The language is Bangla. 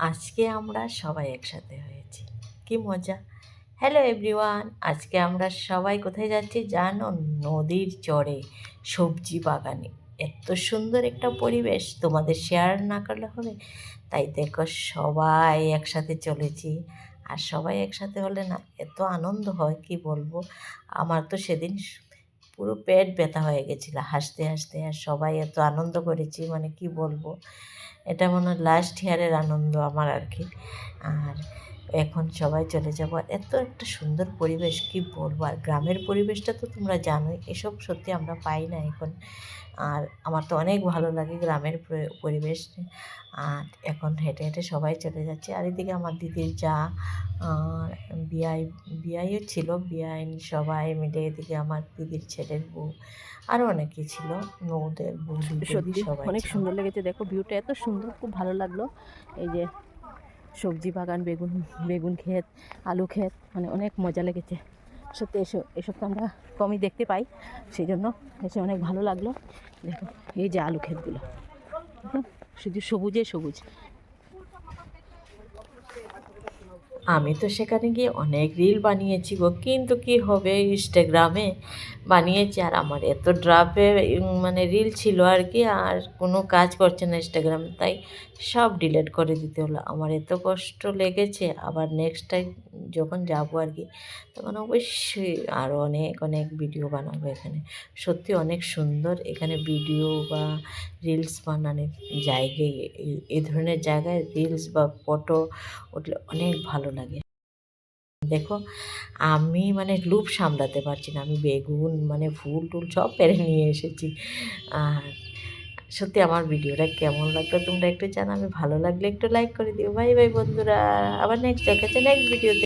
আজকে আমরা সবাই একসাথে হয়েছি, কি মজা। হ্যালো এভরিওয়ান, আজকে আমরা সবাই কোথায় যাচ্ছি জানো? নদীর চরে, সবজি বাগানে। এত সুন্দর একটা পরিবেশ, তোমাদের শেয়ার না করলে হবে? তাই দেখো সবাই একসাথে চলেছি। আর সবাই একসাথে হলে না এত আনন্দ হয়, কি বলবো। আমার তো সেদিন পুরো পেট ব্যথা হয়ে গেছিলো হাসতে হাসতে। আর সবাই এত আনন্দ করেছি, মানে কি বলবো। এটা মনে হয় লাস্ট ইয়ারের আনন্দ আমার আর কি। আর এখন সবাই চলে যাব। এত একটা সুন্দর পরিবেশ, কি বলবো। আর গ্রামের পরিবেশটা তো তোমরা জানোই, এসব সত্যি আমরা পাই না এখন। আর আমার তো অনেক ভালো লাগে গ্রামের পরিবেশ। আর এখন হেঁটে হেঁটে সবাই চলে যাচ্ছে। আর এদিকে আমার দিদির যা বিয়াইও ছিল, বিয়াইন সবাই মিলে। এদিকে আমার দিদির ছেলের বউ, আরও অনেকেই ছিল, নৌদের বৌদি টৌদি সত্যি সবাই অনেক ছিল। সুন্দর লেগেছে। দেখো ভিউটা এত সুন্দর, খুব ভালো লাগলো। এই যে সবজি বাগান, বেগুন বেগুন ক্ষেত, আলু ক্ষেত, মানে অনেক মজা লেগেছে। সত্যি এসব তো আমরা কমই দেখতে পাই, সেই জন্য এসে অনেক ভালো লাগলো। দেখো এই যে আলু ক্ষেতগুলো, দেখো শুধু সবুজে সবুজ। আমি তো সেখানে গিয়ে অনেক রিল বানিয়েছি গো, কিন্তু কি হবে, ইনস্টাগ্রামে বানিয়েছি। আর আমার এত ড্রাফে মানে রিল ছিল আর কি, আর কোনো কাজ করছে না ইনস্টাগ্রামে, তাই সব ডিলিট করে দিতে হলো। আমার এত কষ্ট লেগেছে। আবার নেক্সট টাইম যখন যাবো আর কি, তখন অবশ্যই আরও অনেক অনেক ভিডিও বানাবো এখানে। সত্যি অনেক সুন্দর এখানে ভিডিও বা রিলস বানানোর জায়গায়, এই ধরনের জায়গায় রিলস বা ফটো উঠলে অনেক ভালো লাগে। দেখো আমি মানে লুপ সামলাতে পারছি না, আমি বেগুন মানে ফুল টুল সব পেরে নিয়ে এসেছি। আর সত্যি আমার ভিডিওটা কেমন লাগলো তোমরা একটু জানাবে। ভালো লাগলে একটু লাইক করে দিও। বাই বাই বন্ধুরা, আবার নেক্সট দেখাচ্ছে নেক্সট ভিডিওতে।